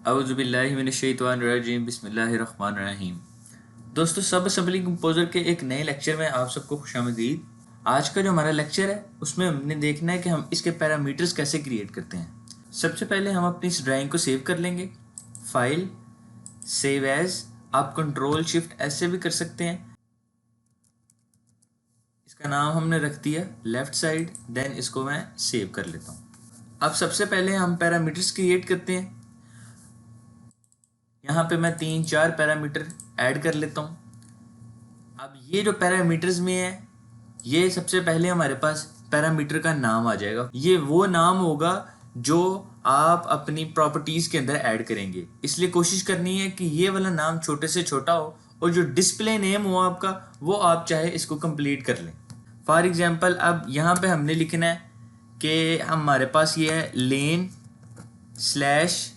औज़ुबिल्लाहि मिनश्शैतानिर्रजीम बिस्मिल्लाहिर्रहमानिर्रहीम। दोस्तों, सब असम्बली कंपोज़र के एक नए लेक्चर में आप सबको खुशामदीद। आज का जो हमारा लेक्चर है उसमें हमने देखना है कि हम इसके पैरामीटर्स कैसे क्रिएट करते हैं। सबसे पहले हम अपनी इस ड्राइंग को सेव कर लेंगे। फाइल, सेव एज, आप कंट्रोल शिफ्ट ऐसे भी कर सकते हैं। इसका नाम हमने रख दिया लेफ़्ट साइड, देन इसको मैं सेव कर लेता हूँ। अब सबसे पहले हम पैरामीटर्स क्रिएट करते हैं। यहाँ पे मैं 3-4 पैरामीटर ऐड कर लेता हूँ। अब ये जो पैरामीटर्स में है, ये सबसे पहले हमारे पास पैरामीटर का नाम आ जाएगा। ये वो नाम होगा जो आप अपनी प्रॉपर्टीज़ के अंदर ऐड करेंगे, इसलिए कोशिश करनी है कि ये वाला नाम छोटे से छोटा हो और जो डिस्प्ले नेम हो आपका वो आप चाहे इसको कंप्लीट कर लें। फॉर एग्जांपल अब यहाँ पे हमने लिखना है कि हमारे पास ये है लेन स्लैश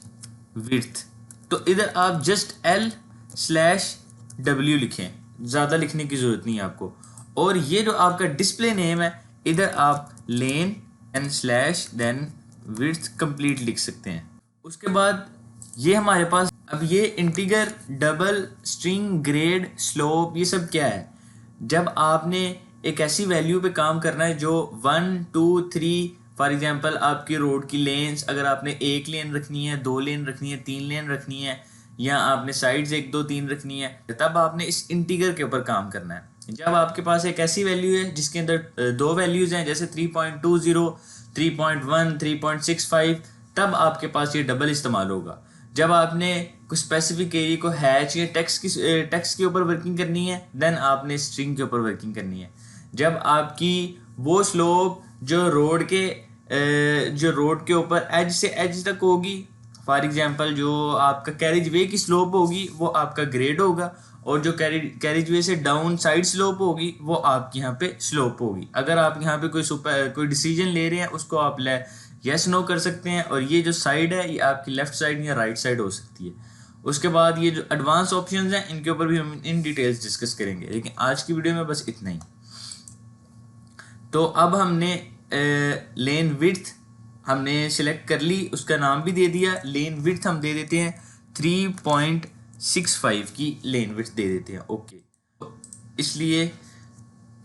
विड्थ, तो इधर आप जस्ट L/W लिखें, ज़्यादा लिखने की ज़रूरत नहीं है आपको। और ये जो आपका डिस्प्ले नेम है, इधर आप len and slash then width complete लिख सकते हैं। उसके बाद ये हमारे पास अब ये integer, double, string, grade, slope, ये सब क्या है? जब आपने एक ऐसी वैल्यू पे काम करना है जो 1, 2, 3, फॉर एग्जांपल आपकी रोड की लेन्स, अगर आपने 1 लेन रखनी है, 2 लेन रखनी है, 3 लेन रखनी है, या आपने साइड्स 1, 2, 3 रखनी है, तब आपने इस इंटीगर के ऊपर काम करना है। जब आपके पास एक ऐसी वैल्यू है जिसके अंदर 2 वैल्यूज़ हैं, जैसे 3.20, 3.1, 3.65, तब आपके पास ये डबल इस्तेमाल होगा। जब आपने कुछ स्पेसिफिक एरिया को हैच या टेक्स्ट के ऊपर वर्किंग करनी है, देन आपने स्ट्रिंग के ऊपर वर्किंग करनी है। जब आपकी वो स्लोप जो रोड के ऊपर एज से एज तक होगी, फॉर एग्जांपल जो आपका कैरिज वे की स्लोप होगी वो आपका ग्रेड होगा, और जो कैरिज वे से डाउन साइड स्लोप होगी वो आपकी यहाँ पे स्लोप होगी। अगर आप यहाँ पे कोई डिसीजन ले रहे हैं उसको आप यस नो कर सकते हैं, और ये जो साइड है ये आपकी लेफ्ट साइड या राइट साइड हो सकती है। उसके बाद ये जो एडवांस ऑप्शंस हैं इनके ऊपर भी हम इन डिटेल्स डिस्कस करेंगे, लेकिन आज की वीडियो में बस इतना ही। तो अब हमने लेन विड्थ हमने सिलेक्ट कर ली, उसका नाम भी दे दिया। लेन विड्थ हम दे देते हैं 3.65 की लेन विड्थ दे देते हैं। ओके, इसलिए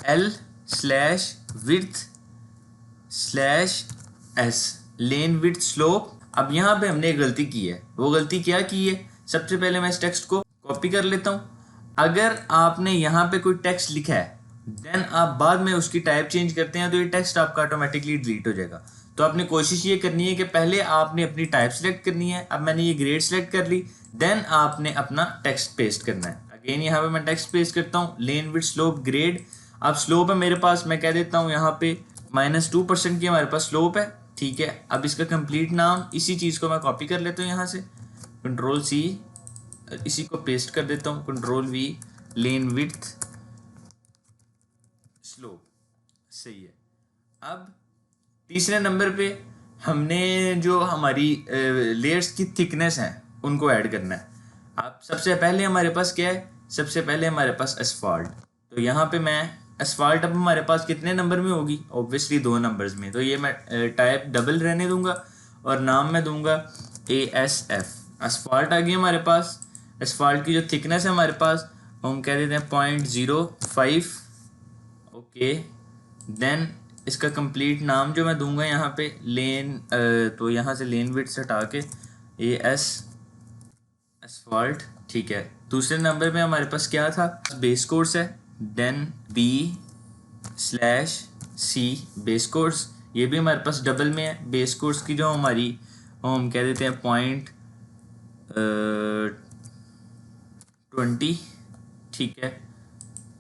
L/width/S लेन विड्थ स्लोप। अब यहाँ पे हमने एक गलती की है। वो गलती क्या की है? सबसे पहले मैं इस टेक्स्ट को कॉपी कर लेता हूँ। अगर आपने यहाँ पे कोई टेक्स्ट लिखा है, देन आप बाद में उसकी टाइप चेंज करते हैं, तो ये टेक्स्ट आपका ऑटोमेटिकली डिलीट हो जाएगा। तो आपने कोशिश ये करनी है कि पहले आपने अपनी टाइप सेलेक्ट करनी है। अब मैंने ये ग्रेड सेलेक्ट कर ली, देन आपने अपना टेक्स्ट पेस्ट करना है। अगेन यहाँ पे मैं टेक्स्ट पेस्ट करता हूँ, लेन विड्थ स्लोप ग्रेड। अब स्लोप है मेरे पास, मैं कह देता हूँ यहाँ पे -2% की हमारे पास स्लोप है। ठीक है, अब इसका कंप्लीट नाम, इसी चीज़ को मैं कॉपी कर लेता हूँ यहाँ से, Ctrl+C, इसी को पेस्ट कर देता हूँ, Ctrl+V, लेन विड्थ स्लोप। सही है। अब तीसरे नंबर पे हमने जो हमारी लेयर्स की थिकनेस है उनको ऐड करना है। अब सबसे पहले हमारे पास क्या है? सबसे पहले हमारे पास एसफॉल्ट। तो यहाँ पे मैं एसफॉल्ट अब हमारे पास कितने नंबर में होगी? ऑब्वियसली 2 नंबर्स में। तो ये मैं टाइप डबल रहने दूंगा और नाम मैं दूंगा ASF। एसफॉल्ट आ गई हमारे पास। एसफॉल्ट की जो थिकनेस है हमारे पास, हम कह देते हैं 0.05। ओके, देन इसका कंप्लीट नाम जो मैं दूंगा यहाँ पे लेन, तो यहाँ से लेन विड्थ हटा के एसफॉल्ट। ठीक है, दूसरे नंबर पे हमारे पास क्या था? बेस कोर्स है, देन B/C बेस कोर्स, ये भी हमारे पास डबल में है। बेस कोर्स की जो हमारी, हम कह देते हैं 0.20। ठीक है,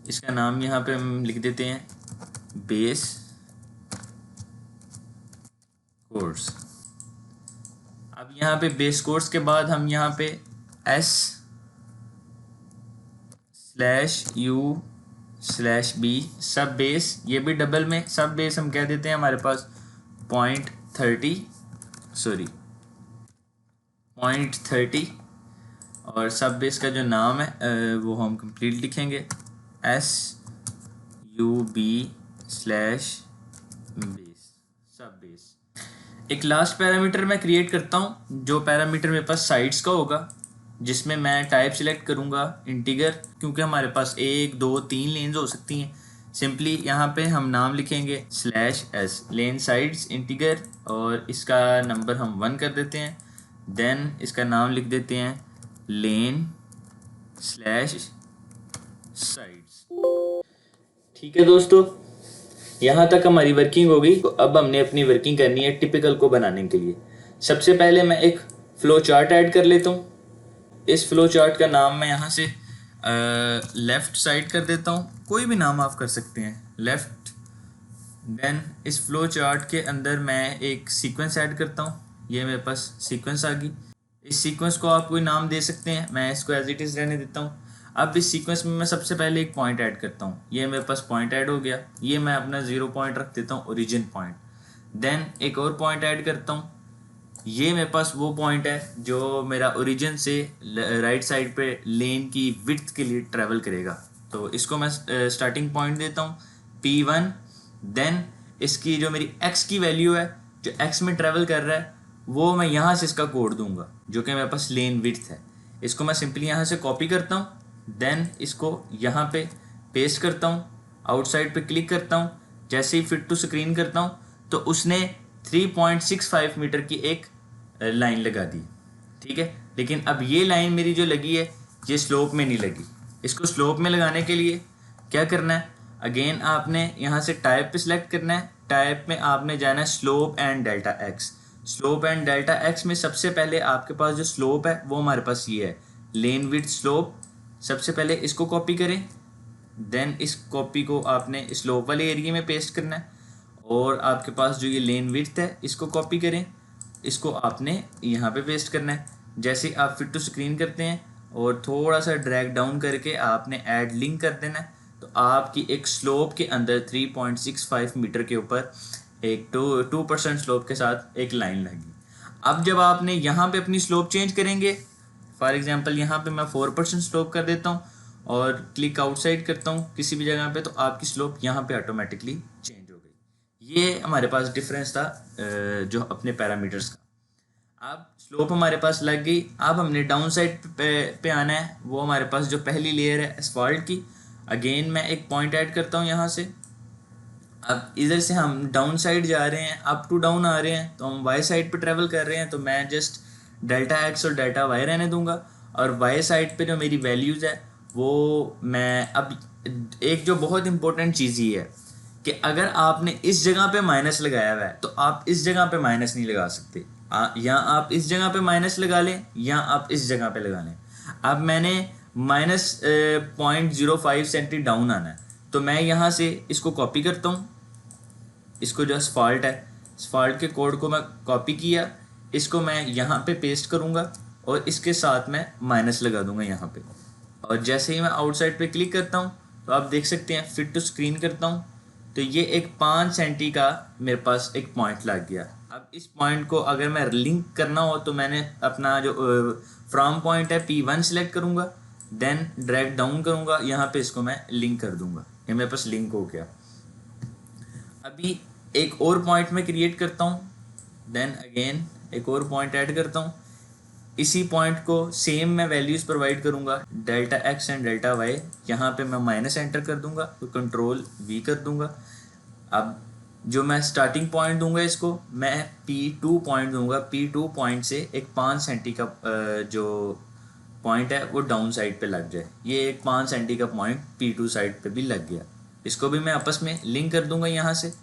इसका नाम यहाँ पे हम लिख देते हैं बेस कोर्स। अब यहाँ पे बेस कोर्स के बाद हम यहाँ पे S/U/B सब बेस, ये भी डबल में। सब बेस हम कह देते हैं हमारे पास 0.30, और सब बेस का जो नाम है वो हम कंप्लीट लिखेंगे SUB/बेस सब बेस। एक लास्ट पैरामीटर मैं क्रिएट करता हूँ, जो पैरामीटर मेरे पास साइड्स का होगा, जिसमें मैं टाइप सिलेक्ट करूँगा इंटीगर, क्योंकि हमारे पास 1 2 3 लेन्स हो सकती हैं। सिंपली यहाँ पे हम नाम लिखेंगे /s लेन साइड्स इंटीगर, और इसका नंबर हम 1 कर देते हैं। देन इसका नाम लिख देते हैं लेन /साइड्स। ठीक है दोस्तों, यहाँ तक हमारी वर्किंग हो गई। तो अब हमने अपनी वर्किंग करनी है टिपिकल को बनाने के लिए। सबसे पहले मैं एक फ्लो चार्ट ऐड कर लेता हूँ। इस फ्लो चार्ट का नाम मैं यहाँ से लेफ़्ट साइड कर देता हूँ, कोई भी नाम आप कर सकते हैं, लेफ़्ट। देन इस फ्लो चार्ट के अंदर मैं एक सीक्वेंस ऐड करता हूँ। ये मेरे पास सीक्वेंस आ गई। इस सीक्वेंस को आप कोई नाम दे सकते हैं, मैं इसको एज इट इज़ रहने देता हूँ। अब इस सीक्वेंस में मैं सबसे पहले एक पॉइंट ऐड करता हूँ। ये मेरे पास पॉइंट ऐड हो गया, ये मैं अपना 0 पॉइंट रख देता हूँ, ओरिजिन पॉइंट। देन एक और पॉइंट ऐड करता हूँ, ये मेरे पास वो पॉइंट है जो मेरा ओरिजिन से राइट साइड पे लेन की विड्थ के लिए ट्रैवल करेगा। तो इसको मैं स्टार्टिंग पॉइंट देता हूँ P1। देन इसकी जो मेरी x की वैल्यू है, जो x में ट्रैवल कर रहा है, वो मैं यहाँ से इसका कोड दूंगा, जो कि मेरे पास लेन विड्थ है। इसको मैं सिंपली यहाँ से कॉपी करता हूँ। देन इसको यहाँ पे पेस्ट करता हूँ, आउटसाइड पे क्लिक करता हूँ। जैसे ही फिट टू स्क्रीन करता हूँ तो उसने 3.65 मीटर की एक लाइन लगा दी। ठीक है, लेकिन अब ये लाइन मेरी जो लगी है ये स्लोप में नहीं लगी। इसको स्लोप में लगाने के लिए क्या करना है, अगेन आपने यहाँ से टाइप पे सिलेक्ट करना है। टाइप में आपने जाना है slope and delta x. Slope and delta x में सबसे पहले आपके पास जो स्लोप है वो हमारे पास ये है, लेन विड्थ स्लोप। सबसे पहले इसको कॉपी करें। देन इस कॉपी को आपने स्लोप वाले एरिया में पेस्ट करना है, और आपके पास जो ये लेन विड्थ है इसको कॉपी करें, इसको आपने यहाँ पे पेस्ट करना है। जैसे आप फिट टू स्क्रीन करते हैं और थोड़ा सा ड्रैग डाउन करके आपने ऐड लिंक कर देना है, तो आपकी एक स्लोप के अंदर 3.65 मीटर के ऊपर एक 2% स्लोप के साथ एक लाइन लगी। अब जब आपने यहाँ पे अपनी स्लोप चेंज करेंगे, फॉर एग्जांपल यहाँ पे मैं 4% स्लोप कर देता हूँ और क्लिक आउटसाइड करता हूँ किसी भी जगह पे, तो आपकी स्लोप यहाँ पे ऑटोमेटिकली चेंज हो गई। ये हमारे पास डिफरेंस था जो अपने पैरामीटर्स का। अब स्लोप हमारे पास लग गई। अब हमने डाउन साइड पे आना है, वो हमारे पास जो पहली लेयर है एस्फाल्ट की। अगेन मैं एक पॉइंट ऐड करता हूँ यहाँ से। अब इधर से हम डाउन साइड जा रहे हैं, अप टू डाउन आ रहे हैं, तो हम वाई साइड पे ट्रेवल कर रहे हैं, तो मैं जस्ट डेल्टा एक्स और डेल्टा वाई रहने दूंगा। और वाई साइड पे जो मेरी वैल्यूज़ है वो मैं अब एक जो बहुत इंपॉर्टेंट चीज़ ये है कि अगर आपने इस जगह पे माइनस लगाया हुआ है तो आप इस जगह पे माइनस नहीं लगा सकते। या आप इस जगह पे माइनस लगा लें या आप इस जगह पे लगा लें। अब मैंने -0.05 सेंटी डाउन आना है, तो मैं यहाँ से इसको कॉपी करता हूँ। इसको जो अस्फाल्ट है, अस्फाल्ट के कोड को मैं कॉपी किया, इसको मैं यहाँ पे पेस्ट करूँगा और इसके साथ मैं माइनस लगा दूंगा यहाँ पे। और जैसे ही मैं आउटसाइड पे क्लिक करता हूँ तो आप देख सकते हैं, फिट टू स्क्रीन करता हूँ तो ये एक 5 सेंटी का मेरे पास एक पॉइंट लग गया। अब इस पॉइंट को अगर मैं लिंक करना हो तो मैंने अपना जो फ्रॉम पॉइंट है P1 सिलेक्ट करूँगा, देन ड्रैग डाउन करूँगा, यहाँ पे इसको मैं लिंक कर दूँगा। ये मेरे पास लिंक हो गया। अभी एक और पॉइंट में क्रिएट करता हूँ, देन अगेन एक और पॉइंट ऐड करता हूँ। इसी पॉइंट को सेम मैं वैल्यूज़ प्रोवाइड करूँगा, delta x and delta y. यहाँ पे मैं माइनस एंटर कर दूँगा तो कंट्रोल V कर दूँगा। अब जो मैं स्टार्टिंग पॉइंट दूँगा इसको मैं P2 पॉइंट दूँगा। P2 पॉइंट से एक 5 सेंटी का जो पॉइंट है वो डाउन साइड पे लग जाए। ये एक 5 सेंटी का पॉइंट P2 साइड पे भी लग गया। इसको भी मैं आपस में लिंक कर दूँगा यहाँ से।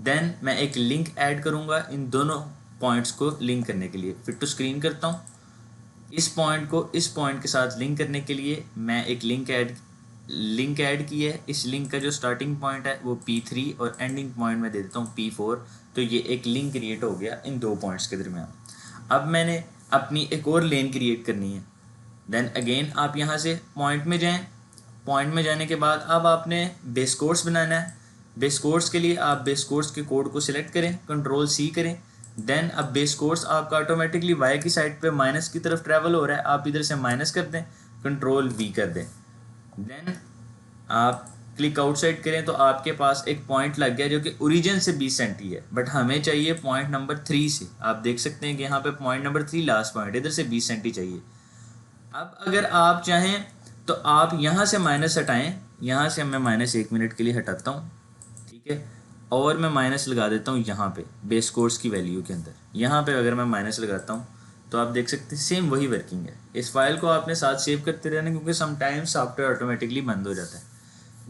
देन मैं एक लिंक ऐड करूँगा इन दोनों पॉइंट्स को लिंक करने के लिए। फिट टू स्क्रीन करता हूँ। इस पॉइंट को इस पॉइंट के साथ लिंक करने के लिए मैं एक लिंक ऐड की है। इस लिंक का जो स्टार्टिंग पॉइंट है वो P3 और एंडिंग पॉइंट मैं दे देता हूँ P4। तो ये एक लिंक क्रिएट हो गया इन दो पॉइंट्स के दरमियान। अब मैंने अपनी एक और लेन क्रिएट करनी है। देन अगेन आप यहाँ से पॉइंट में जाएं। पॉइंट में जाने के बाद अब आपने बेस कोर्स बनाना है। बेस कोर्स के लिए आप बेस कोर्स के कोड को सिलेक्ट करें, कंट्रोल C करें। देन अब बेस कोर्स आपका ऑटोमेटिकली वाई की साइड पे माइनस की तरफ ट्रैवल हो रहा है, आप इधर से माइनस कर दें, कंट्रोल V कर दें। देन आप क्लिक आउटसाइड करें तो आपके पास एक पॉइंट लग गया जो कि ओरिजिन से 20 सेंटी है, बट हमें चाहिए पॉइंट नंबर 3 से। आप देख सकते हैं कि यहाँ पे पॉइंट नंबर 3 लास्ट पॉइंट, इधर से 20 सेंटी चाहिए। अब अगर आप चाहें तो आप यहाँ से माइनस हटाएं, यहाँ से मैं माइनस 1 मिनट के लिए हटाता हूँ, ठीक है, और मैं माइनस लगा देता हूँ यहाँ पे बेस कोर्स की वैल्यू के अंदर। यहाँ पे अगर मैं माइनस लगाता हूँ तो आप देख सकते हैं सेम वही वर्किंग है। इस फाइल को आपने साथ सेव करते रहना, क्योंकि समटाइम्स सॉफ्टवेयर ऑटोमेटिकली बंद हो जाता है।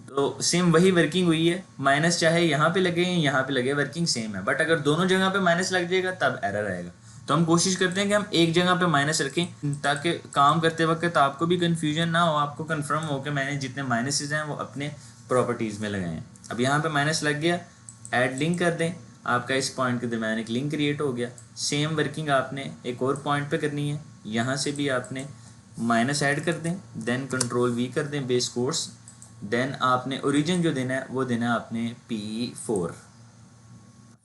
तो सेम वही वर्किंग हुई है, माइनस चाहे यहाँ पे लगे या यहाँ पे लगे, वर्किंग सेम है। बट अगर दोनों जगह पे माइनस लग जाएगा तब एरर आएगा। तो हम कोशिश करते हैं कि हम एक जगह पे माइनस रखें ताकि काम करते वक्त आपको भी कन्फ्यूजन ना हो, आपको कंफर्म हो कि मैंने जितने माइनसेस हैं वो अपने प्रॉपर्टीज़ में लगाए हैं। अब यहाँ पे माइनस लग गया, ऐड लिंक कर दें, आपका इस पॉइंट के दरम्यान एक लिंक क्रिएट हो गया। सेम वर्किंग आपने एक और पॉइंट पे करनी है, यहाँ से भी आपने माइनस ऐड कर दें, देन कंट्रोल वी कर दें बेस कोर्स, देन आपने ओरिजिन जो देना है वो देना है आपने P4।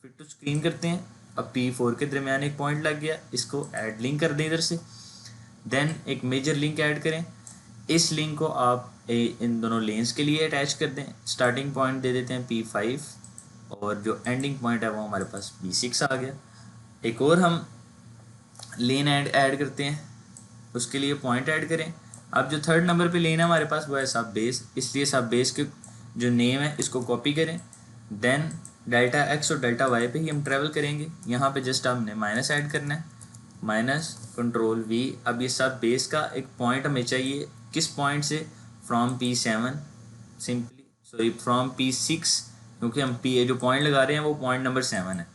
फिर टू स्क्रीन करते हैं। अब P4 के दरम्यान एक पॉइंट लग गया, इसको ऐड लिंक कर दें इधर से, देन एक मेजर लिंक ऐड करें। इस लिंक को आप इन दोनों लेंस के लिए अटैच कर दें। स्टार्टिंग पॉइंट दे देते हैं P5 और जो एंडिंग पॉइंट है वो हमारे पास P6 आ गया। एक और हम लेन ऐड करते हैं, उसके लिए पॉइंट ऐड करें। अब जो थर्ड नंबर पे लेन है हमारे पास वो है सब बेस, इसलिए सब बेस के जो नेम है इसको कॉपी करें, देन डेल्टा एक्स और डेल्टा वाई पे ही हम ट्रैवल करेंगे। यहाँ पे जस्ट हमने माइनस ऐड करना है, माइनस कंट्रोल वी। अब ये सब बेस का एक पॉइंट हमें चाहिए, किस पॉइंट से, from P7 simply, sorry from P6, क्योंकि हम जो पॉइंट लगा रहे हैं वो पॉइंट नंबर 7 है।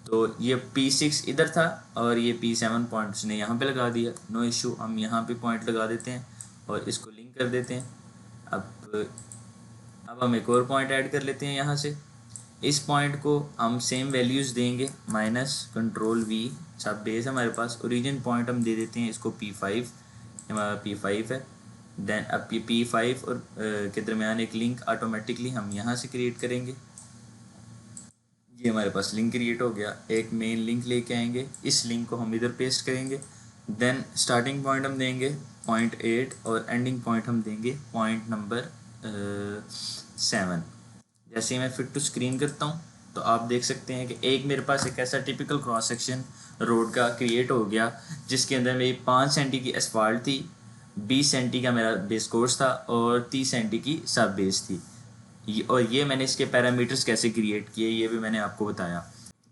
तो ये P6 इधर था और ये P7 पॉइंट उसने यहाँ पे लगा दिया, नो इशू। हम यहाँ पे पॉइंट लगा देते हैं और इसको लिंक कर देते हैं। अब हम एक और पॉइंट ऐड कर लेते हैं यहाँ से। इस पॉइंट को हम सेम वैल्यूज़ देंगे, माइनस कंट्रोल वी, सब बेस हमारे पास। ओरिजिन पॉइंट हम दे देते हैं इसको P5, हमारा P5 है। देन अब ये P5 और के दरमियान एक लिंक ऑटोमेटिकली हम यहाँ से क्रिएट करेंगे। ये हमारे पास लिंक क्रिएट हो गया। एक मेन लिंक लेके आएंगे, इस लिंक को हम इधर पेस्ट करेंगे। देन स्टार्टिंग पॉइंट हम देंगे .8 और एंडिंग पॉइंट हम देंगे पॉइंट नंबर 7। जैसे ही मैं फिट टू स्क्रीन करता हूँ तो आप देख सकते हैं कि एक मेरे पास एक ऐसा टिपिकल क्रॉस सेक्शन रोड का क्रिएट हो गया जिसके अंदर मेरी 5 सेंटी की एसफाल्ट थी, 20 सेंटी का मेरा बेस कोर्स था और 30 सेंटी की सब बेस थी। और ये मैंने इसके पैरामीटर्स कैसे क्रिएट किए ये भी मैंने आपको बताया।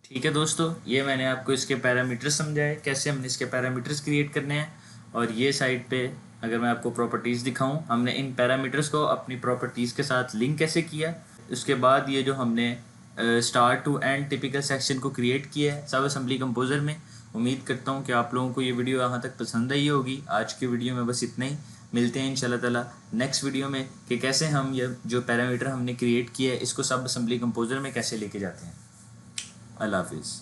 ठीक है दोस्तों, ये मैंने आपको इसके पैरामीटर्स समझाए, कैसे हमने इसके पैरामीटर्स क्रिएट करने हैं। और ये साइड पे अगर मैं आपको प्रॉपर्टीज़ दिखाऊं, हमने इन पैरामीटर्स को अपनी प्रॉपर्टीज़ के साथ लिंक कैसे किया। उसके बाद ये जो हमने start to end typical section को क्रिएट किया है सब असेंबली कंपोजर में। उम्मीद करता हूँ कि आप लोगों को ये वीडियो यहाँ तक पसंद आई होगी। आज की वीडियो में बस इतना ही, मिलते हैं इंशाल्लाह ताला नेक्स्ट वीडियो में कि कैसे हम ये जो पैरामीटर हमने क्रिएट किया है इसको सब असेंबली कंपोजर में कैसे लेके जाते हैं। अल्लाह हाफिज़।